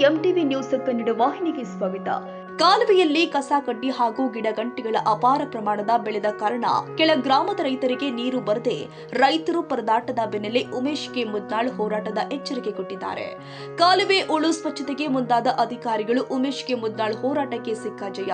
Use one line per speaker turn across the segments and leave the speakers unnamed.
MTV news Kannada ವಾಹಿನಿಗೆ ಸ್ವಾಗತ. ಕಾಲುವೆಯಲ್ಲಿ ಕಸ ಕಡ್ಡಿ ಹಾಗೂ ಗಿಡಗಂಟಿಗಳ ಅಪಾರ ಪ್ರಮಾಣದ ಬೆಳೆದ ಕಾರಣ ಕೆಳ ಗ್ರಾಮದ ರೈತರಿಗೆ ನೀರು ಬರದೆ ರೈತರು ಪರದಾಟದ ಬೆನ್ನಲ್ಲೇ ಉಮೇಶ್ ಕೆ ಮುದ್ನಾಳ್ ಹೋರಾಟದ ಎಚ್ಚರಿಕೆ ಕೊಟ್ಟಿದ್ದಾರೆ. ಕಾಲುವೆ ಉಳು ಸ್ವಚ್ಛತೆಗೆ ಮುಂದಾದ ಅಧಿಕಾರಿಗಳು ಉಮೇಶ್ ಕೆ ಮುದ್ನಾಳ್ ಹೋರಾಟಕ್ಕೆ ಸಿಕ್ಕ ಜಯ.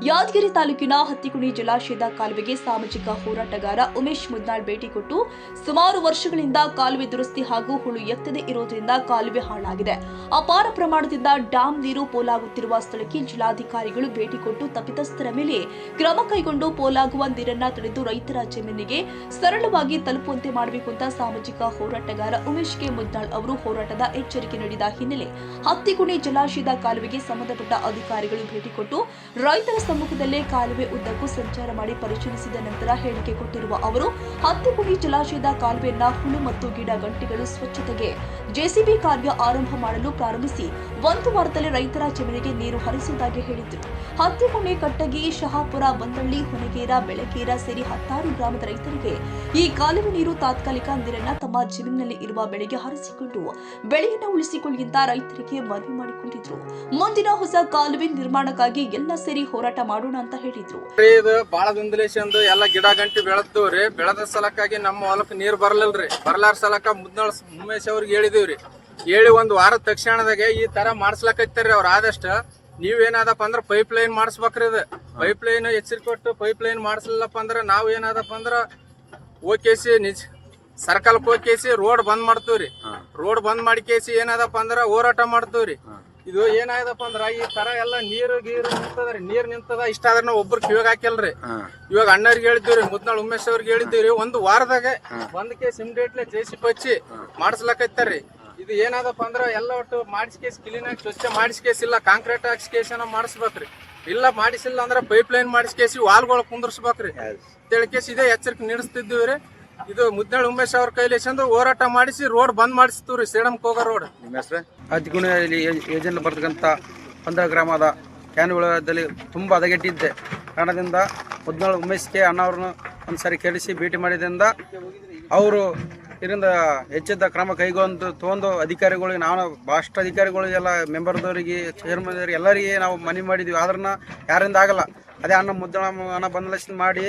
ಯಾದಗಿರಿ ತಾಲೂಕಿನ ಹತ್ತಿಕುಣಿ ಜಲಾಶಯದ ಕಾಲುವೆಗೆ ಸಾಮಾಜಿಕ ಹೋರಾಟಗಾರ ಉಮೇಶ್ ಮುದ್ನಾಳ್ ಭೇಟಿ ಕೊಟ್ಟು ಸುಮಾರು ವರ್ಷಗಳಿಂದ ಕಾಲುವೆ ದುರಸ್ತಿ ಹಾಗೂ ಹುಳು ಎತ್ತದೇ ಇರುವುದರಿಂದ ಕಾಲುವೆ ಹಾಳಾಗಿದೆ. ಅಪಾರ ಪ್ರಮಾಣದಿಂದ ಡ್ಯಾಂ ನೀರು ಪೋಲಾಗುತ್ತಿರುವ ಸ್ಥಳಕ್ಕೆ ಜಿಲ್ಲಾಧಿಕಾರಿಗಳು ಭೇಟಿ ಕೊಟ್ಟು ತಪ್ಪಿತಸ್ಥರ ಮೇಲೆ ಕ್ರಮ ಕೈಗೊಂಡು ಪೋಲಾಗುವ ನೀರನ್ನ ತಡೆದು ರೈತರ ಜಮೀನಿಗೆ ಸರಳವಾಗಿ ತಲುಪುವಂತೆ ಮಾಡಬೇಕು ಅಂತ ಸಾಮಾಜಿಕ ಹೋರಾಟಗಾರ ಉಮೇಶ್ ಕೆ ಮುದ್ನಾಳ್ ಅವರು ಹೋರಾಟದ ಎಚ್ಚರಿಕೆ ನೀಡಿದ ಹಿನ್ನೆಲೆ ಹತ್ತಿಕುಣಿ ಜಲಾಶಯದ ಕಾಲುವೆಗೆ ಸಂಬಂಧಪಟ್ಟ ಅಧಿಕಾರಿಗಳು ಭೇಟಿ ಕೊಟ್ಟು ರೈತರ ಸಮ್ಮುಖದಲ್ಲೇ ಕಾಲುವೆ ಉದ್ದಕ್ಕೂ ಸಂಚಾರ ಮಾಡಿ ಪರಿಶೀಲಿಸಿದ ನಂತರ ಹೇಳಿಕೆ ಕೊಟ್ಟಿರುವ ಅವರು ಹತ್ತಿಕುಣಿ ಜಲಾಶಯದ ಕಾಲುವೆಯನ್ನ ಹುಳು ಮತ್ತು ಗಿಡ ಗಂಟೆಗಳು ಸ್ವಚ್ಛತೆಗೆ ಜೆಸಿಬಿ ಕಾರ್ಯ ಆರಂಭ ಮಾಡಲು ಪ್ರಾರಂಭಿಸಿ ಒಂದು ವಾರದಲ್ಲಿ ರೈತರ ಜಮೀನಿಗೆ ನೀರು ಹರಿಸುವುದಾಗಿ ಹೇಳಿದರು. ಹತ್ತಿಕುಣಿ, ಕಟ್ಟಗಿ, ಶಹಾಪುರ, ಬಂದಳ್ಳಿ, ಹೊನಗೇರ, ಬೆಳಕೇರ ಸೇರಿ 16 ಗ್ರಾಮದ ರೈತರಿಗೆ ಈ ಕಾಲುವೆ ನೀರು ತಾತ್ಕಾಲಿಕ ನೀರನ್ನ ತಮ್ಮ ಜಮೀನಿನಲ್ಲಿ ಇರುವ ಬೆಳೆಗೆ ಹರಿಸಿಕೊಂಡು ಬೆಳೆಯನ್ನು ಉಳಿಸಿಕೊಳ್ಳಿ ಅಂತ ರೈತರಿಗೆ ಮನವಿ ಮಾಡಿಕೊಂಡಿದ್ರು. ಮುಂದಿನ ಹೊಸ ಕಾಲುವೆ ನಿರ್ಮಾಣಕ್ಕಾಗಿ ಎಲ್ಲ ಸೇರಿ ಹೋರಾಟ ಮಾಡೋಣ ಅಂತ ಹೇಳಿದ್ರು.
ಇದು ಬಾಳ ದಿಂದಲೇಶಂದು ಎಲ್ಲ ಗಿಡ ಗಂಟಿ ಬೆಳೆದವ್ರಿ. ಬೆಳೆದ ಸಲಕ್ಕಾಗಿ ನಮ್ಮ ಹೊಲಕ್ಕೆ ನೀರ್ ಬರ್ಲಿಲ್ರಿ. ಬರ್ಲಾರ ಸಲಕ ಮುದ್ನಾಳ್ ಉಮೇಶ್ ಅವ್ರಿಗೆ ಹೇಳಿದಿವ್ರಿ. ಹೇಳಿ ಒಂದು ವಾರದ ತಕ್ಷಣದಾಗೆ ಈ ತರ ಮಾಡ್ಸ್ಲಕೈತಾರ್ರಿ. ಅವ್ರ ಆದಷ್ಟ ನೀವೇನಾದಪ್ಪ ಅಂದ್ರ ಪೈಪ್ ಲೈನ್ ಮಾಡಿಸ್ಬೇಕ್ರಿ. ಇದು ಪೈಪ್ ಲೈನ್ ಎಚ್ಚರಿಕೆ ಕೊಟ್ಟು ಪೈಪ್ ಲೈನ್ ಮಾಡಿಸ್ಲಿಲ್ಲಪ್ಪ ಅಂದ್ರ ನಾವ್ ಏನಾದಪ್ಪ ಅಂದ್ರ ಓಕೇಸಿ ಸರ್ಕಲ್ಕ್ ಹೋಗೇಸಿ ರೋಡ್ ಬಂದ್ ಮಾಡ್ತೀವ್ರಿ. ರೋಡ್ ಬಂದ್ ಮಾಡಿಕೇಸಿ ಏನಾದಪ್ಪ ಅಂದ್ರ ಹೋರಾಟ ಮಾಡ್ತೀವ್ರಿ. ಇದು ಏನಾಯ್ದಪ್ಪ ಅಂದ್ರ ಈ ತರ ಎಲ್ಲ ನೀರು ನಿಂತದ್ರಿ. ನೀರ್ ನಿಂತದ ಇಷ್ಟ ಆದ್ರ ನಾವ್ ಒಬ್ರು ಕಿವಾಗ ಹಾಕಿಲ್ರಿ. ಇವಾಗ ಅಣ್ಣವ್ರಿಗೆ ಹೇಳಿದ್ದೀವ್ರಿ, ಮುದ್ನಾಳ್ ಉಮೇಶ್ ಅವ್ರಿಗೆ ಹೇಳಿದ್ದೀವ್ರಿ. ಒಂದು ವಾರದಾಗ ಬಂದ್ ಕೇಸ್ ಇಮಿಡಿಯೇಟ್ಲಿ ಜೆಸಿಬಿ ಹಚ್ಚಿ ಮಾಡಿಸ್ಲಕೈತಾರ್ರಿ. ಇದು ಏನಾದಪ್ಪ ಅಂದ್ರ ಎಲ್ಲ ಒಟ್ಟು ಮಾಡಿಸ್ಕೇಸ್ ಕ್ಲೀನ್ ಆಗಿ ಸ್ವಚ್ಛ ಮಾಡಿಸ್ಕೇಸ್ ಇಲ್ಲ ಕಾಂಕ್ರೀಟ್ ಹಾಕ್ಸ್ಕೇಸ್ ಮಾಡಿಸ್ಬೇಕ್ರಿ. ಇಲ್ಲ ಮಾಡಿಸಿಲ್ಲ ಅಂದ್ರ ಪೈಪ್ ಲೈನ್ ಮಾಡಿಸ್ಕೇಸಿ ವಾಲ್ಗಳು ಕುಂದರ್ಸ್ಬೇಕ್ರಿ ತಿಳ್ಕೇಸಿ ಇದೇ ಎಚ್ಚರಿಕೆ ನೀಡಿಸ್ತಿದ್ದೀವ್ರಿ. ಇದು ಮುದ್ನಾಳ್ ಉಮೇಶ್ ಅವ್ರ ಕೈಲಿ ಹೋರಾಟ ಮಾಡಿಸಿ ರೋಡ್ ಬಂದ್ ಮಾಡಿಸ್ತೀವ್ರಿ. ಸೇಡಂಕ್ ಹೋಗೋ ರೋಡ್.
ನಿಮ್ಮ ಹೆಸರು? ಹತ್ತಿಕುಣಿಯಲ್ಲಿ ಏಜೆಂಟ್ ಬರ್ತಕ್ಕಂಥ 15 ಗ್ರಾಮದ ಕ್ಯಾನ್ಗಳಲ್ಲಿ ತುಂಬ ಹದಗೆಟ್ಟಿದ್ದೆ ಕಾರಣದಿಂದ ಮುದ್ನಾಳ್ ಉಮೇಶ್ ಕೆ ಅಣ್ಣ ಅವ್ರನ್ನ ಒಂದ್ಸರಿ ಕೇಳಿಸಿ ಭೇಟಿ ಮಾಡಿದ್ರಿಂದ ಅವರು ಇದರಿಂದ ಹೆಚ್ಚಿದ ಕ್ರಮ ಕೈಗೊಂಡು ತೊಗೊಂಡು ಅಧಿಕಾರಿಗಳಿಗೆ ನಾವು ಭಾಳಷ್ಟು ಅಧಿಕಾರಿಗಳಿಗೆಲ್ಲ ಮೆಂಬರ್ದವರಿಗೆ ಚೇರ್ಮನ್ದವ್ರಿಗೆ ಎಲ್ಲರಿಗೆ ನಾವು ಮನವಿ ಮಾಡಿದ್ವಿ. ಆದ್ರನ್ನ ಯಾರಿಂದ ಆಗಲ್ಲ. ಅದೇ ಅಣ್ಣ ಮುದ್ನಾಳ್ ಅಣ್ಣ ಬಂದಲಕ್ಷ ಮಾಡಿ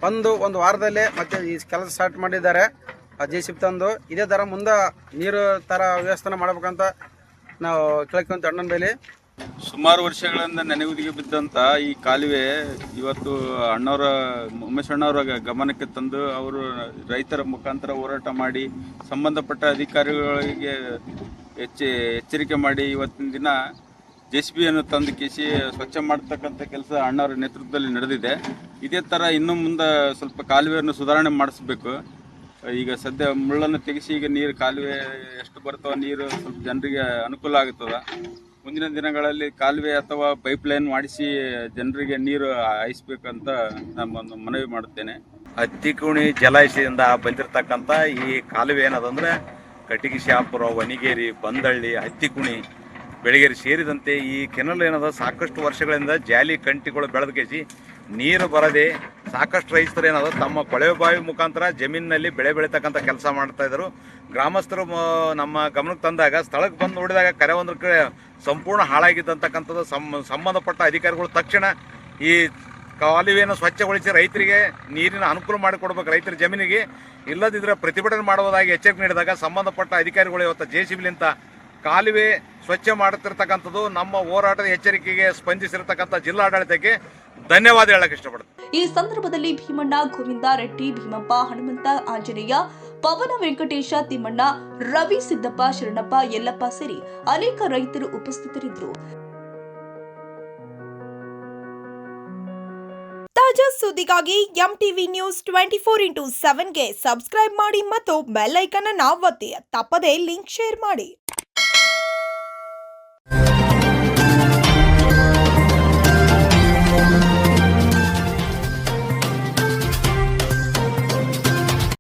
ಒಂದು ವಾರದಲ್ಲೇ ಮತ್ತೆ ಈ ಕೆಲಸ ಸ್ಟಾರ್ಟ್ ಮಾಡಿದ್ದಾರೆ. ಜೆಸಿಬಿ ತಂದು ಇದೇ ಥರ ಮುಂದೆ ನೀರು ಥರ ವ್ಯವಸ್ಥೆ ಮಾಡ್ಬೇಕಂತ ನಾವು ಕೇಳ್ಕೊಂತ ಅಣ್ಣನ ಮೇಲೆ.
ಸುಮಾರು ವರ್ಷಗಳಿಂದ ನೆನೆಗುದಿಗೆ ಬಿದ್ದಂಥ ಈ ಕಾಲುವೆ ಇವತ್ತು ಉಮೇಶ್ ಅಣ್ಣವರ ಗಮನಕ್ಕೆ ತಂದು ಅವರು ರೈತರ ಮುಖಾಂತರ ಹೋರಾಟ ಮಾಡಿ ಸಂಬಂಧಪಟ್ಟ ಅಧಿಕಾರಿಗಳಿಗೆ ಎಚ್ಚರಿಕೆ ಮಾಡಿ ಇವತ್ತಿನ ದಿನ ಜೆಸಿಬಿಯನ್ನು ತಂದು ಕಿಸಿ ಸ್ವಚ್ಛ ಮಾಡ್ತಕ್ಕಂಥ ಕೆಲಸ ಅಣ್ಣವರ ನೇತೃತ್ವದಲ್ಲಿ ನಡೆದಿದೆ. ಇದೇ ಥರ ಇನ್ನು ಮುಂದೆ ಸ್ವಲ್ಪ ಕಾಲುವೆಯನ್ನು ಸುಧಾರಣೆ ಮಾಡಿಸ್ಬೇಕು. ಈಗ ಸದ್ಯ ಮುಳ್ಳನ್ನು ತೆಗೆಸಿ ಈಗ ನೀರು ಕಾಲುವೆ ಎಷ್ಟು ಬರ್ತವ ನೀರು ಸ್ವಲ್ಪ ಜನರಿಗೆ ಅನುಕೂಲ ಆಗುತ್ತದೆ. ಮುಂದಿನ ದಿನಗಳಲ್ಲಿ ಕಾಲುವೆ ಅಥವಾ ಪೈಪ್ ಲೈನ್ ಮಾಡಿಸಿ ಜನರಿಗೆ ನೀರು ಹಾಯಿಸ್ಬೇಕಂತ ನಾನು ಮನವಿ ಮಾಡುತ್ತೇನೆ.
ಹತ್ತಿಕುಣಿ ಜಲಾಶಯದಿಂದ ಬಂದಿರತಕ್ಕಂಥ ಈ ಕಾಲುವೆ ಏನದಂದ್ರೆ ಕಟಗಿ, ಶಹಾಪುರ, ಹೊನಗೇರಿ, ಬಂದಳ್ಳಿ, ಹತ್ತಿಕುಣಿ, ಬೆಳಗೇರಿ ಸೇರಿದಂತೆ ಈ ಕೆನಲ್ ಏನದ ಸಾಕಷ್ಟು ವರ್ಷಗಳಿಂದ ಜಾಲಿ ಕಂಟಿಗಳು ಬೆಳೆದಕೇಸಿ ನೀರು ಬರದೆ ಸಾಕಷ್ಟು ರೈತರು ಏನದ ತಮ್ಮ ಕೊಳವೆ ಬಾವಿ ಮುಖಾಂತರ ಜಮೀನಿನಲ್ಲಿ ಬೆಳೆ ಬೆಳೀತಕ್ಕಂಥ ಕೆಲಸ ಮಾಡ್ತಾ ಇದ್ರು. ಗ್ರಾಮಸ್ಥರು ನಮ್ಮ ಗಮನಕ್ಕೆ ತಂದಾಗ ಸ್ಥಳಕ್ಕೆ ಬಂದು ನೋಡಿದಾಗ ಕರೆ ಒಂದ್ರ ಕಡೆ ಸಂಪೂರ್ಣ ಹಾಳಾಗಿದ್ದಂತಕ್ಕಂಥದ್ದು ಸಂಬಂಧಪಟ್ಟ ಅಧಿಕಾರಿಗಳು ತಕ್ಷಣ ಈ ಕಾಲುವೆಯನ್ನು ಸ್ವಚ್ಛಗೊಳಿಸಿ ರೈತರಿಗೆ ನೀರಿನ ಅನುಕೂಲ ಮಾಡಿಕೊಡ್ಬೇಕು. ರೈತರ ಜಮೀನಿಗೆ ಇಲ್ಲದಿದ್ದರೆ ಪ್ರತಿಭಟನೆ ಮಾಡುವುದಾಗಿ ಎಚ್ಚರಿಕೆ ನೀಡಿದಾಗ ಸಂಬಂಧಪಟ್ಟ ಅಧಿಕಾರಿಗಳು ಇವತ್ತು ಜೆಸಿಬಿಲಿಂದ ಕಾಲುವೆ ಸ್ವಚ್ಛ ಮಾಡುತ್ತಿರ್ತಕ್ಕಂಥದ್ದು ನಮ್ಮ ಹೋರಾಟದ ಎಚ್ಚರಿಕೆಗೆ ಸ್ಪಂದಿಸಿರತಕ್ಕಂಥ ಜಿಲ್ಲಾಡಳಿತಕ್ಕೆ ಧನ್ಯವಾದ ಹೇಳಕ್ಕೆ ಇಷ್ಟಪಡ್ತೀನಿ.
ಈ ಸಂದರ್ಭದಲ್ಲಿ ಭೀಮಣ್ಣ, ಗೋವಿಂದ ರೆಡ್ಡಿ, ಭೀಮಪ್ಪ, ಹನುಮಂತ, ಆಂಜನೇಯ, ಪವನ, ವೆಂಕಟೇಶ, ತಿಮ್ಮಣ್ಣ, ರವಿ, ಸಿದ್ದಪ್ಪ, ಶರಣಪ್ಪ, ಯಲ್ಲಪ್ಪ ಸೇರಿ ಅನೇಕ ರೈತರು ಉಪಸ್ಥಿತರಿದ್ದರು.
ತಾಜಾ ಸುದ್ದಿಗಾಗಿ ಎಂಟಿವಿ ನ್ಯೂಸ್ 24x7ಗೆ ಸಬ್ಸ್ಕ್ರೈಬ್ ಮಾಡಿ ಮತ್ತು ಬೆಲ್ ಐಕಾನ್ ಅನ್ನು ಒತ್ತಿ. ತಪ್ಪದೇ ಲಿಂಕ್ ಶೇರ್ ಮಾಡಿ.